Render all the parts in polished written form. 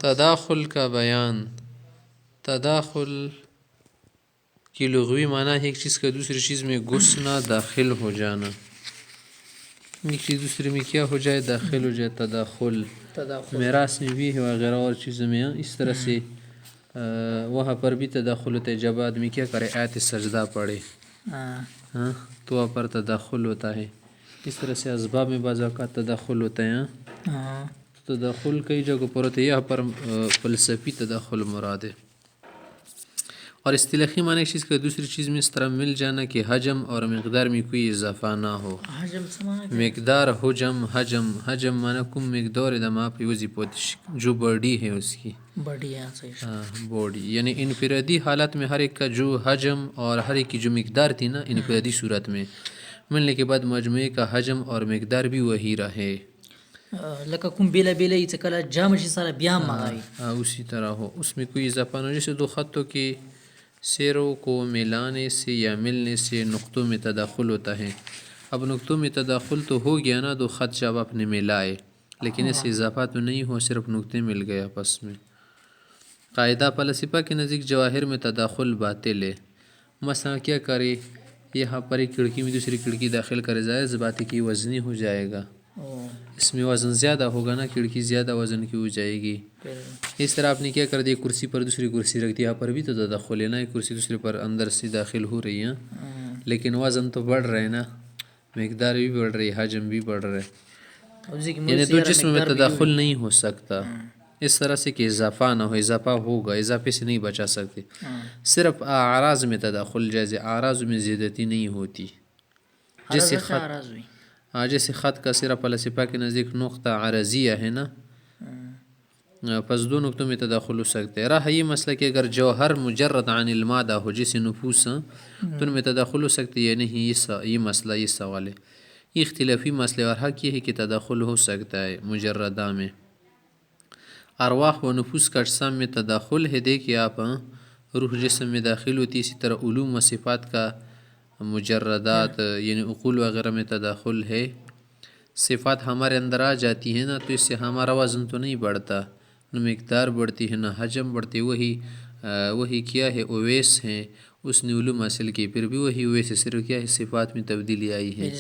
تداخل کا بیان. تداخل کی لغوی معنی ہے ایک چیز کا دوسری چیز میں گھسنا، داخل ہو جانا. ایک چیز دوسرے میں کیا ہو جائے؟ داخل ہو جائے. تداخل میراث میں بھی ہے وغیرہ اور چیزوں میں. اس طرح سے وہاں پر بھی تداخل ہوتا ہے جب آدمی کیا کرے؟ آیت سجدہ پڑھے تو وہاں پر تداخل ہوتا ہے. اس طرح سے اسباب میں بعض اوقات تداخل ہوتا ہے. تداخل کئی جگہوں پر ہوتا ہے. یہاں پر فلسفی تداخل مراد ہے. اور اصطلاحی معنی ایک چیز کا دوسری چیز میں اس طرح مل جانا کہ حجم اور مقدار میں کوئی اضافہ نہ ہو. مقدار حجم معنی کم مقدار دما پہ وزی پوتش جو باڈی ہے اس کی باڈی، یعنی انفرادی حالت میں ہر ایک کا جو حجم اور ہر ایک کی جو مقدار تھی نا انفرادی صورت میں ملنے کے بعد مجموعے کا حجم اور مقدار بھی وہی رہے. لکه کوم بیلا بیلا ای کله جامع شي سره بیا مغاي اسی طرح ہو، اس میں کوئی اضافہ نہ ہو. جیسے دو خطوں کے سیروں کو ملانے سے یا ملنے سے نقطوں میں تداخل ہوتا ہے. اب نقطوں میں تداخل تو ہو گیا نا، دو خط جب اپنے ملائے، لیکن اس سے اضافہ تو نہیں ہو، صرف نقطے مل گئے آپس میں. قاعدہ فلسفہ کے نزدیک جواہر میں تداخل باطل ہے. مثلا کیا کرے؟ یہاں پر ایک کھڑکی میں دوسری کھڑکی داخل کرے، ظاہر بات ہے کہ وزنی ہو جائے گا. اس میں وزن زیادہ ہوگا نا، کھڑکی زیادہ وزن کی ہو جائے گی. اس طرح آپ نے کیا کر دیا؟ کرسی پر دوسری کرسی رکھ دی، یہاں پر بھی تو تداخل ہے نا، ایک کرسی دوسرے پر اندر سے داخل ہو رہی ہے، لیکن وزن تو بڑھ رہے نا، مقدار بھی بڑھ رہی ہے، حجم بھی بڑھ رہا ہے. یعنی دو جسم میں تداخل نہیں ہو سکتا اس طرح سے کہ اضافہ نہ ہو. اضافہ ہوگا، اضافے سے نہیں بچا سکتے. صرف اعراض میں تداخل جائز ہے، اعراض میں زیادتی نہیں ہوتی. جیسے خط کا صرف فلسفہ کے نزدیک نقطہ عرضیہ ہے نا، پس دو نقطوں میں تداخل ہو سکتے ہیں. رہا یہ مسئلہ کہ اگر جوہر مجرد عن المادہ ہو جیسے نفوس تو ان میں تداخل ہو سکتی ہے نہیں. یہ مسئلہ یہ سوال ہے، یہ اختلافی مسئلہ. اور حق یہ ہے کہ تداخل ہو سکتا ہے مجردہ میں. ارواح و نفوس کا اجسام میں تداخل ہے. دیکھیے آپ، روح جسم میں داخل ہوتی، اسی طرح علوم و صفات کا مجردات یعنی عقول وغیرہ میں تداخل ہے. صفات ہمارے اندر آ جاتی ہیں نا، تو اس سے ہمارا وزن تو نہیں بڑھتا، نہ مقدار بڑھتی ہے نہ حجم بڑھتی. وہی کیا ہے؟ اویس ہیں، اس نے علوم حاصل کی، پھر بھی وہی اویس ہے، صرف کیا ہے؟ صفات میں تبدیلی آئی ہے.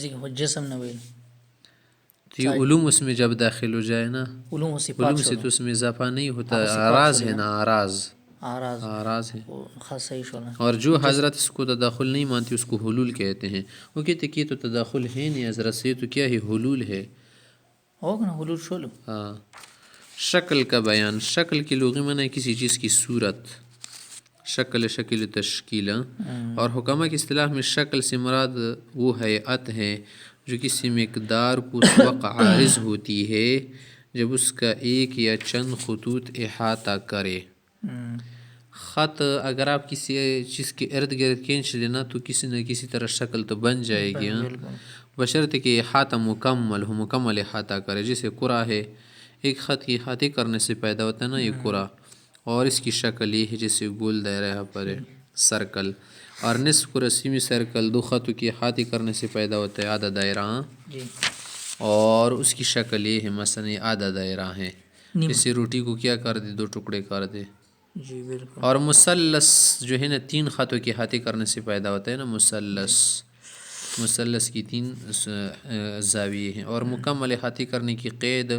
تو یہ علوم اس میں جب داخل ہو جائے نا، علوم سے تو اس میں اضافہ نہیں ہوتا. اعراض ہے نا، اعراض ہے. اور جو حضرت اس کو تداخل نہیں مانتی اس کو حلول کہتے ہیں. وہ کہتے کہ یہ تو تداخل ہے نہیں حضرت سے، تو کیا ہے؟ حلول ہے. ہاں. شکل کا بیان. شکل کی لغوی معنی کسی چیز کی صورت، شکل تشکیل. اور حکمہ کی اصطلاح میں شکل سے مراد وہ ہیئت ہے جو کسی مقدار کو اس وقت عارض ہوتی ہے جب اس کا ایک یا چند خطوط احاطہ کرے. خط اگر آپ کسی چیز کے ارد گرد کھینچ لینا تو کسی نہ کسی طرح شکل تو بن جائے گی، بشرط کہ احاطہ مکمل ہو، مکمل احاطہ کرے. جیسے قرآ ہے، ایک خط کی احاطے کرنے سے پیدا ہوتا ہے نا یہ قرآ، اور اس کی شکل یہ ہے جیسے گول دائرہ یہاں پر ہے، سرکل. اور نصف کرسیمی سرکل دو خطوں کی احاطے کرنے سے پیدا ہوتا ہے آدھا دائرہ، اور اس کی شکل یہ ہے مثلا یہ آدھا دائرہ ہے. جیسے روٹی کو کیا کر دے؟ دو ٹکڑے کر دے. اور مثلث جو ہے نا تین خطوں کے احاطے کرنے سے پیدا ہوتا ہے نا مثلث کی تین زاویے ہیں. اور مکمل احاطے کرنے کی قید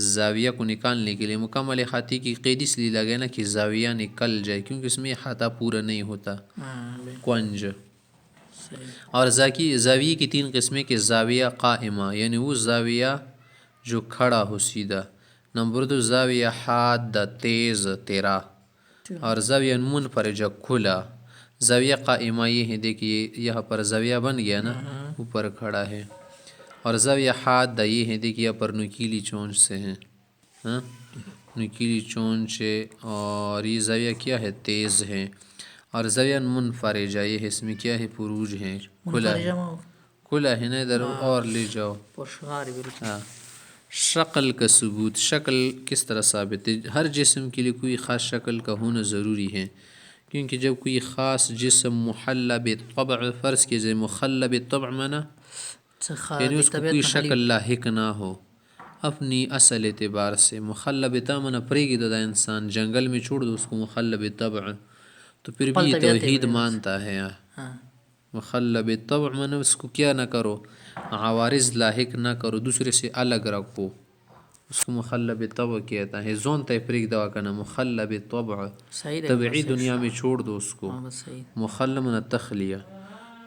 زاویہ کو نکالنے کے لیے، مکمل احاطے کی قید اس لیے لگے نا کہ زاویہ نکل جائے، کیونکہ اس میں احاطہ پورا نہیں ہوتا، کنج. اور زاویے کی تین قسمیں کہ زاویہ قائمہ یعنی وہ زاویہ جو کھڑا ہو سیدھا، نمبر دو زاویہ حادہ تیز تیرا، اور زاویہ منفرجہ کھلا. زاویہ قائمہ یہ ہے، دیکھیے یہاں پر زاویہ بن گیا نا، اوپر کھڑا ہے. اور زاویہ حادہ یہ ہے، دیکھیے یہاں پر نکیلی چونچ سے ہیں، نکیلی چونچ ہے، اور یہ زاویہ کیا ہے؟ تیز ہے. اور زاویہ منفرجہ یہ ہے، اس میں کیا ہے؟ فروج ہیں، کھلا ہے نا، ادھر اور لے جاؤ. شکل کا ثبوت. شکل کس طرح ثابت ہے؟ ہر جسم کے لیے کوئی خاص شکل کا ہونا ضروری ہے، کیونکہ جب کوئی خاص جسم محلی بالطبع، فرض کیجئے مخلی بالطبع مانا یعنی اس کو کوئی شکل لاحق نہ ہو، اپنی اصل اعتبار سے. مخلب طبع پریگی دا انسان جنگل میں چھوڑ دو اس کو مخلب طبع تو پھر بھی یہ توحید مانتا ہے. ہاں مخلب طبع من اس کو کیا نہ کرو، عوارض لاحق نہ کرو، دوسرے سے الگ رکھو، اس کو مخلب طبع کہتا ہے. زون تے پریگ دوا کنا مخلب طبع صحیح رہے طبعی دنیا میں چھوڑ دو اس کو. ہاں بس صحیح. مخلب من تخلیہ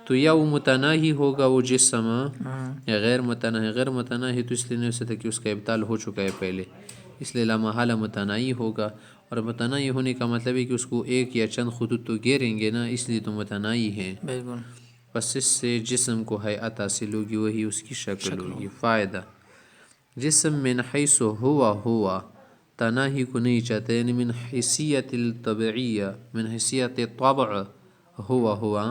تو یا وہ متناہی ہوگا وہ جسم یا غیر متناہی. غیر متناہی تو اس لیے نہیں ہو سکتا کہ اس کا ابطال ہو چکا ہے پہلے، اس لیے لا محالہ متناہی ہوگا. اور متناہی ہونے کا مطلب ہے کہ اس کو ایک یا چند خطوط تو گیریں گے نا، اس لیے تو متناہی ہیں. بالکل. بس اس سے جسم کو حیات حاصل ہوگی، وہی اس کی شکل ہوگی. فائدہ جسم من حیث ہوا تناہی کو نہیں چاہتا، یعنی من حیثیت الطبعیہ، من حیثیت طبع ہوا،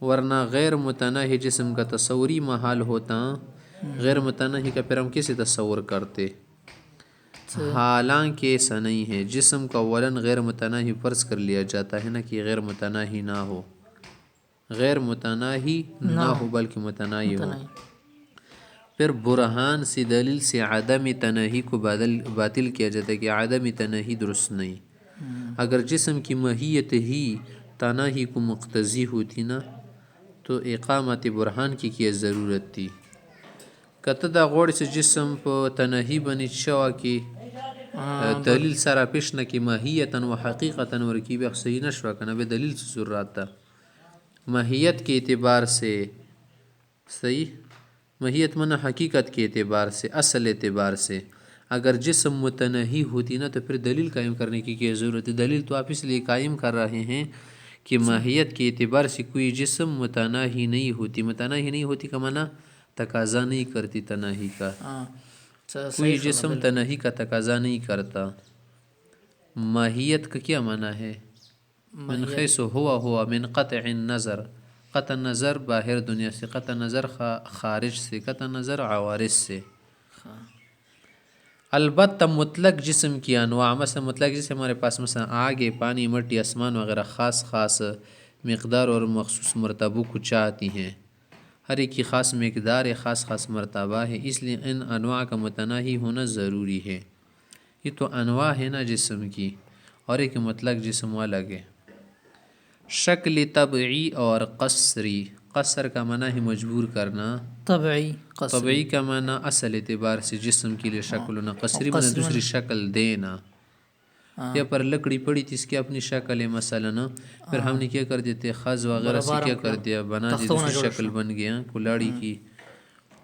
ورنہ غیر متناہی جسم کا تصوری محال ہوتا. غیر متناہی کا پھر ہم کیسے تصور کرتے؟ حالانکہ ایسا نہیں ہے. جسم کا اولاً غیر متناہی فرض کر لیا جاتا ہے نا کہ غیر متناہی نہ ہو، غیر متناہی نہ ہو بلکہ متناہی ہو. پھر برہان سے دلیل سے عدم تناہی کو باطل کیا جاتا ہے کہ عدم تناہی درست نہیں. اگر جسم کی ماہیت ہی تناہی کو مقتضی ہوتی نا تو اقامت برہان کی کیا ضرورت تھی. کته دا غوړ سے جسم په تناہی بنی شوا کی دلیل سره پیش نه کی ماهیتا و حقیقتا ورکی بیا صحیح نشوا کنه به دلیل سے ضرورت تا ماہیت کے اعتبار سے صحیح، ماہیت من حقیقت کے اعتبار سے، اصل اعتبار سے. اگر جسم متناہی ہوتی نا تو پھر دلیل قائم کرنے کی کیا ضرورت ہے؟ دلیل تو آپ اس لیے قائم کر رہے ہیں کہ ماہیت کے اعتبار سے کوئی جسم متناہی نہیں ہوتی. متناہی نہیں ہوتی کا معنی تقاضا نہیں کرتی تناہی کا. کوئی جسم تناہی کا تقاضا نہیں کرتا. ماہیت کا کیا معنی ہے؟ من حیث ہوا من قطع النظر، قطع نظر باہر دنیا سے، قطع نظر خارج سے، قطع نظر عوارض سے. البتہ مطلق جسم کی انواع، مثلا مطلق جسم ہمارے پاس مثلا آگ، پانی، مٹی، آسمان وغیرہ خاص خاص مقدار اور مخصوص مرتبوں کو چاہتی ہیں. ہر ایک کی خاص مقدار ہے، خاص خاص مرتبہ ہے، اس لیے ان انواع کا متناہی ہونا ضروری ہے. یہ تو انواع ہے نا جسم کی، اور ایک مطلق جسم الگ ہے. شکل طبعی اور قصری، قصر کا معنی ہے مجبور کرنا، طبعی کا معنی اصل اعتبار سے جسم کے لیے شکل ہونا، قصری معنی دوسری شکل دینا. یا پر لکڑی پڑی تھی اس کی اپنی شکل ہے مثلا، پھر ہم نے کیا کر دیتے خز وغیرہ سے کیا کر دیا بنا دی، دوسری شکل بن گیا، کلاڑی کی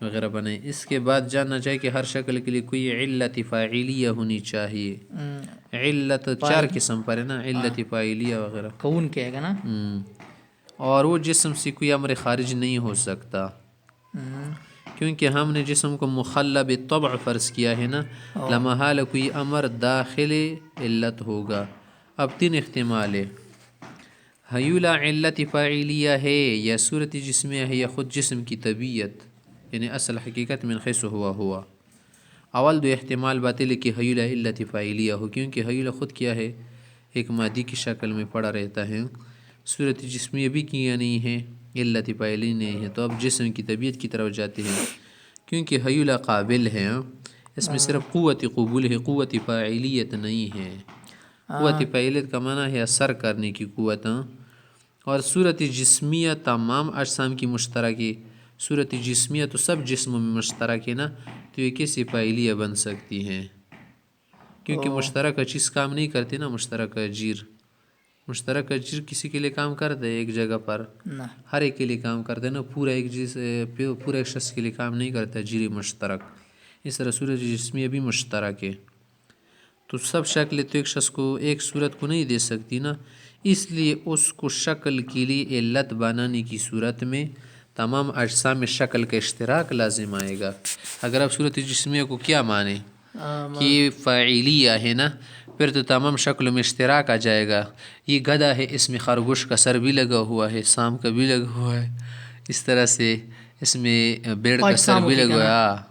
وغیرہ بنائے. اس کے بعد جاننا چاہیے کہ ہر شکل کے لیے کوئی علت فاعلیہ ہونی چاہیے. علت 4 قسم پر ہے نا، علت فاعلیہ وغیرہ کون کہے گا نا. اور وہ جسم سے کوئی امر خارج نہیں ہو سکتا، کیونکہ ہم نے جسم کو مخلب طبع فرض کیا ہے نا، لمحال کوئی امر داخل علت ہوگا. اب 3 احتمال ہے. حیولا علت فاعلیہ ہے، یا صورت جسمیہ ہے، یا خود جسم کی طبیعت یعنی اصل حقیقت من حیث ہوا. اول 2 احتمال باطل ہے کہ حیولا علت فاعلیہ ہو، کیونکہ حیولا خود کیا ہے، ایک مادی کی شکل میں پڑا رہتا ہے. صورت جسمیہ بھی کیا نہیں ہے، علت فاعلی نہیں ہے. تو اب جسم کی طبیعت کی طرف جاتے ہیں، کیونکہ حیولا قابل ہے، اس میں صرف قوت قبول ہے، قوت فاعلیت نہیں ہے. قوت فاعلیت کا معنی ہے اثر کرنے کی قوت. اور صورت جسمیہ تمام اجسام کی مشترک ہے. صورت جسمیہ تو سب جسموں میں مشترک ہے نا، تو یہ کیسے فاعلیہ بن سکتی ہیں؟ کیونکہ مشترک چیز کام نہیں کرتی نا. مشترک اجیر کسی کے لیے کام کرتا ہے ایک جگہ پر، ہر ایک کے لیے کام کرتا ہے نا. پورا ایک شخص کے لیے کام نہیں کرتا جیر مشترک. اس طرح صورت جسمیہ بھی مشترک ہے. تو سب شکلیں تو ایک شخص کو ایک صورت کو نہیں دے سکتی نا، اس لیے اس کو شکل کے لیے علت بنانے کی صورت میں تمام اجسام میں شکل کا اشتراک لازم آئے گا. اگر آپ صورت جسمیہ کو کیا مانیں کہ فاعلیہ ہے نا، پھر تو تمام شکلوں میں اشتراک آ جائے گا. یہ گدھا ہے، اس میں خرگوش کا سر بھی لگا ہوا ہے، سام کا بھی لگا ہوا ہے، اس طرح سے اس میں بیڑ کا سر بھی لگا ہوا ہے،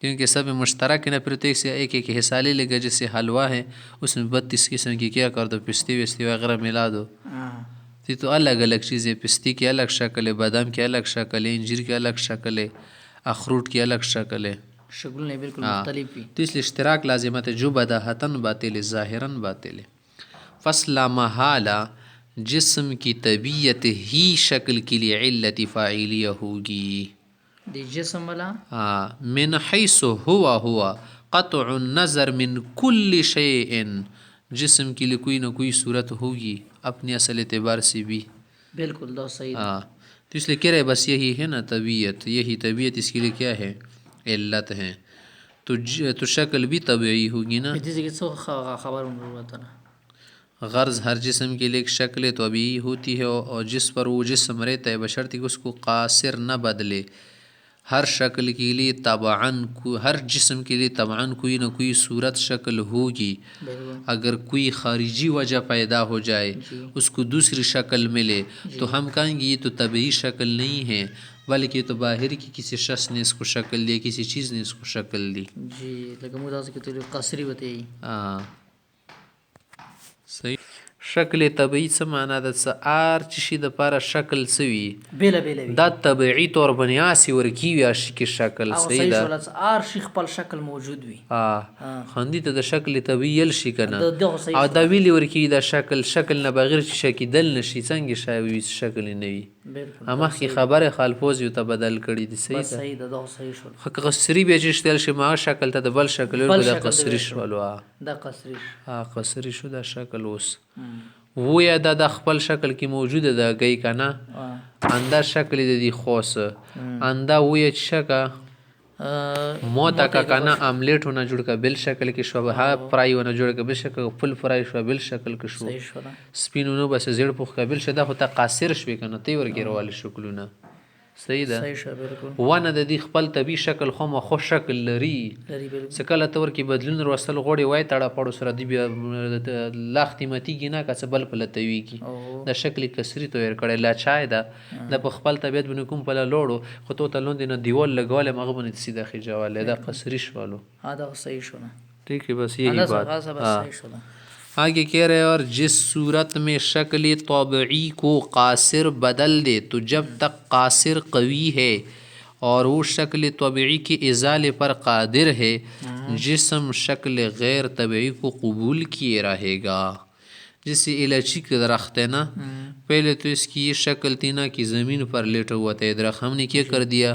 کیونکہ سب مشترک ہے نا. پھر تو ایک حصہ لے لے گا. جیسے حلوہ ہے، اس میں 32 قسم کی کیا کر دو، پستی وستی وغیرہ ملا دو. یہ تو الگ الگ چیزیں، پستی کی الگ شکل ہے، بادام کی الگ شکل ہے، انجیر کی الگ شکل ہے، اخروٹ کی الگ شکل ہے. شکل نہیں بالکل ہاں مختلف بھی. تو اس لیے اشتراک لازمت ہے. جو بداحتاً باطل ہے ظاہراً باطل ہے. فصل محالہ جسم کی طبیعت ہی شکل کے لیے علت فاعلیہ ہوگی. دی جسم والا من حیث ہوا قطع النظر من کل شیء، جسم کے لیے کوئی نہ کوئی صورت ہوگی اپنے اصل اعتبار سے بھی. بالکل دو صحیح ہے. تو اس لیے کہہ رہے بس یہی ہے نا طبیعت، یہی طبیعت اس کے لیے کیا ہے علت ہے. تو شکل بھی طبیعی ہوگی نا. جیسے کہ سو خبر ہوتا نا غرض ہر جسم کے لیے ایک شکل طبیعی ہوتی ہے اور جس پر وہ جسم رہتا ہے بشرطی کہ اس کو قاصر نہ بدلے. ہر شکل کے لیے ہر جسم کے لیے طبعاً کوئی نہ کوئی صورت شکل ہوگی. بالکل. اگر کوئی خارجی وجہ پیدا ہو جائے جی. اس کو دوسری شکل ملے تو ہم کہیں گے یہ تو طبعی شکل نہیں ہے بلکہ یہ تو باہر کی کسی شخص نے اس کو شکل دی، کسی چیز نے اس کو شکل دی. جی لیکن مداز کی تو قصری بتائی. صحیح. شکل طبعی څه معنا ده؟ څه آر چشي د پاره شکل سوي بیله بیله وي دا طبعی طور باندې آسی ورکیوي اشکی شکل. او صحیح صحیح ده. شولت آر شي خپل شکل موجود وي. خندي ته د شکل طبعی یل شي کنه دغه صحیح او شو. دا ویلی ورکی دا شکل نه بغیر چې شکیدل نشي څنګه شاوي شکل نه وي. بالکل امخ کی خبره خالفوز یو ته بدل کړي دي. صحیح بس ده. صحیح ده دغه صحیح شول. خو قصری به چې اشتل شي ما شکل ته د بل شکل بل ورکو دا شکل قصری دی شولو. دا قصری قصری شو دا شکل اوس وہ یا دا د خپل شکل کې موجوده ده گئی کنه اندا شکل دی خوص اندا وہ یا شکا موتا کا کنا آملیٹ ہونا جوڑ کا بل شکل کې شو ها فرائی ہونا جوڑ کا بل شکل فل فرائی شو بل شکل کې شو صحیح شول. سپینونو بس زیړ پوخ کا بل شدا هوتا قاصر شوی کنه تی ورګیروال شکلونه. صحیح ده. صحیح شو بالکل. ونه د دې خپل طبي شکل خو مخ شکل لري لري بالکل. سکله تور کې بدلون وروستل غوړي وای تړه پړو سره دی بیا لاختي متي گینا کا بل پلتوي کی د شکل کسری تو ور کړه لا چای ده د خپل طبيعت بن کوم په لوړو خو ته لوند نه دیول لګول مغبن سیده خجواله دا قصری شوالو. دا صحیح شو. ٹھیک ہے بس یہی بات. صحیح شو. آگے کہہ رہے اور جس صورت میں شکل طبعی کو قاصر بدل دے تو جب تک قاصر قوی ہے اور وہ شکل طبعی کے ازالے پر قادر ہے جسم شکل غیر طبعی کو قبول کیے رہے گا. جیسے الائچی کا درخت ہے نا پہلے تو اس کی یہ شکل تھی نا کہ زمین پر لیٹا ہوا تھا درخت ہم نے کیا کر دیا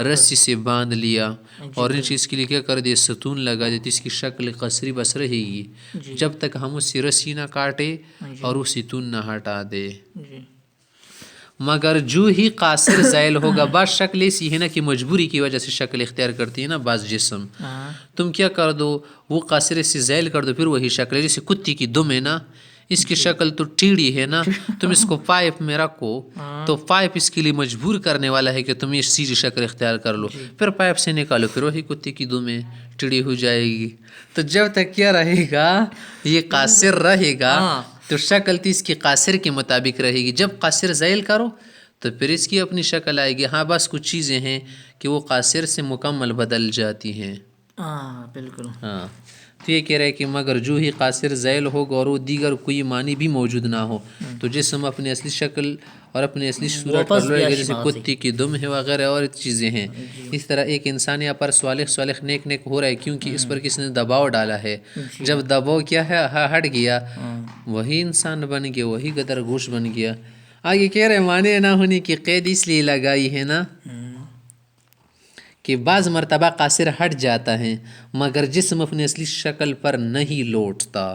رسی سے باندھ لیا اور ان چیز کے لیے کیا کر دیا ستون لگا دیتی اس کی شکل قصری بس رہے گی جب تک ہم اس سے رسی نہ کاٹے اور وہ ستون نہ ہٹا دے. مگر جو ہی قاصر زائل ہوگا بعض شکل ایسی ہے نا کہ مجبوری کی وجہ سے شکل اختیار کرتی ہے نا بعض جسم تم کیا کر دو وہ قاصر سے زائل کر دو پھر وہی شکل ہے. جیسے کتی کی دم ہے نا اس کی شکل تو ٹیڑھی ہے نا تم اس کو پائپ میں رکھو تو پائپ اس کے لیے مجبور کرنے والا ہے کہ تم یہ سیدھی شکل اختیار کر لو پھر پائپ سے نکالو پھر وہی کتی کی دمیں ٹیڑھی ہو جائے گی. تو جب تک کیا رہے گا یہ قاصر رہے گا تو شکل تو اس کی قاصر کے مطابق رہے گی. جب قاصر زائل کرو تو پھر اس کی اپنی شکل آئے گی. ہاں بس کچھ چیزیں ہیں کہ وہ قاصر سے مکمل بدل جاتی ہیں. بالکل. تو یہ کہہ رہے کہ مگر جو ہی قاصر زائل ہوگا اور وہ دیگر کوئی معنی بھی موجود نہ ہو تو جسم اپنی اصلی شکل اور اپنی اصلی صورت پر لوٹے گا جیسے کتی کی دم ہے وغیرہ اور چیزیں ہیں. اس طرح ایک انسان یہاں پر صالح نیک ہو رہا ہے کیونکہ اس پر کس نے دباؤ ڈالا ہے. جب دباؤ کیا ہے ہٹ گیا وہی انسان بن گیا وہی گدر گوش بن گیا. آگے کہہ رہے معنی نہ ہونے کی قید اس لیے لگائی ہے نا کہ بعض مرتبہ قاصر ہٹ جاتا ہے مگر جسم اپنی اصلی شکل پر نہیں لوٹتا.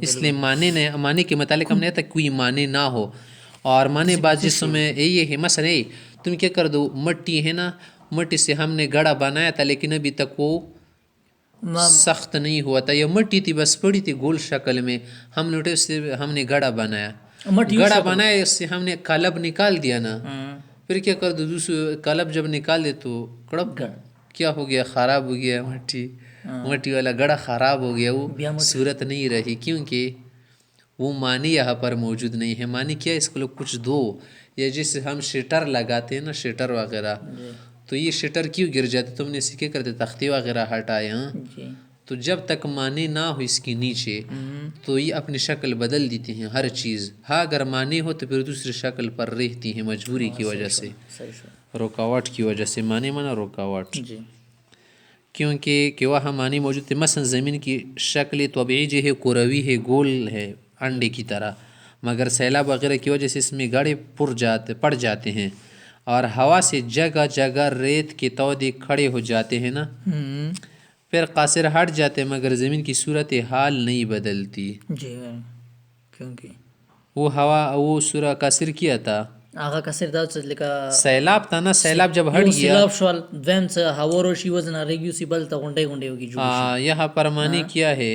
اس لیے معنی کے متعلق ہم نے تک کوئی معنی نہ ہو اور معنی بعض جسم میں یہ ہے مثلا تم کیا کر دو مٹی ہے نا مٹی سے ہم نے گڑا بنایا تھا لیکن ابھی تک وہ سخت نہیں ہوا تھا یا مٹی تھی بس پڑی تھی گول شکل میں ہم نے گڑا بنایا اس سے ہم نے قلب نکال دیا نا پھر کیا کر دو دوسرے قلب جب نکال دے تو کڑپ کیا ہو گیا خراب ہو گیا مٹی والا گڑا خراب ہو گیا وہ صورت نہیں رہی کیونکہ وہ معنی یہاں پر موجود نہیں ہے. معنی کیا اس کو لوگ کچھ دو یا جیسے ہم شٹر لگاتے ہیں نا شٹر وغیرہ تو یہ شٹر کیوں گر جاتے تم نے اسے کیا کرتے تختی وغیرہ ہٹائے تو جب تک معنی نہ ہو اس کے نیچے تو یہ اپنی شکل بدل دیتی ہیں ہر چیز. ہاں اگر معنی ہو تو پھر دوسری شکل پر رہتی ہیں مجبوری کی وجہ سے رکاوٹ کی وجہ سے. معنی روکاوٹ کیونکہ وہاں معنی موجود تھے. مثلا زمین کی شکل طبعی جو ہے کروی ہے، گول ہے انڈے کی طرح، مگر سیلاب وغیرہ کی وجہ سے اس میں گاڑے پڑ جاتے ہیں اور ہوا سے جگہ جگہ ریت کے تودے کھڑے ہو جاتے ہیں نا، پھر قاصر ہٹ جاتے ہیں، مگر زمین کی صورت حال نہیں بدلتی. جی کیونکہ وہ ہوا وہ سورہ قاصر کیا تھا، هغه کسر دا څه لکه سیلاب تھا نا، سیلاب جب ہٹ یو گیا سیلاب شوال دویم څه هوا روشي وزنه ریګیو سی بل ته غونډې غونډې وږي جوړ شي. یہاں پر معنی کیا ہے،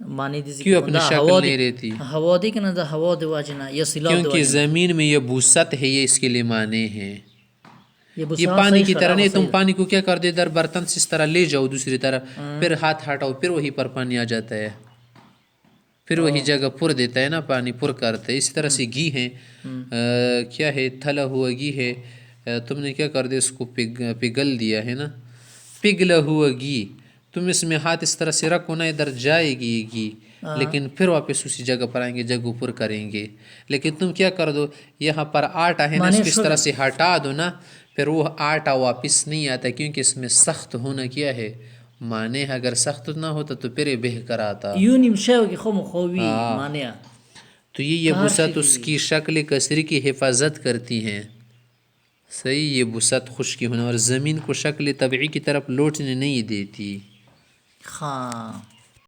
معنی دي کیوں اپنی شکل نہیں رہتی؟ هوا دی کنه دا هوا دی واجنه یا سیلاب دی کیونکہ واجنه زمین میں یہ بوست ہے، یہ اس کے لیے معنی ہے. یہ بساط پانی صحیح کی طرح شراب نہیں، تم صحیح پانی کو کیا کر دے در برتن سے اس طرح لے جاؤ دوسری طرف، پھر ہاتھ ہٹاؤ، پھر وہی پر پانی آ جاتا ہے، پھر وہی جگہ پر دیتا ہے نا، پانی پر کرتا ہے. اسی طرح سے گھی ہے، کیا ہے، تھلا ہوا گھی ہے، تم نے کیا کر دیا، اس کو پگھل دیا ہے نا، پگھلا ہوا گھی، تم اس میں ہاتھ اس طرح سے رکھو نا، ادھر جائے گی یہ گھی، لیکن پھر واپس اسی جگہ پر آئیں گے، جگہ پر کریں گے. لیکن تم کیا کر دو، یہاں پر آٹا ہے نا، اس کو اس طرح سے ہٹا دو نا، پھر وہ آٹا واپس نہیں آتا، کیونکہ اس میں سخت ہونا کیا ہے معنی ہے. اگر سخت نہ ہوتا تو پھر یہ بہ کر آتا. یونیم شاو کی خو مخوی معنی تو یہ بسط اس کی شکل کثری کی حفاظت کرتی ہیں. صحیح، یہ بسط خشکی ہونا اور زمین کو شکل طبعی کی طرف لوٹنے نہیں دیتی. ہاں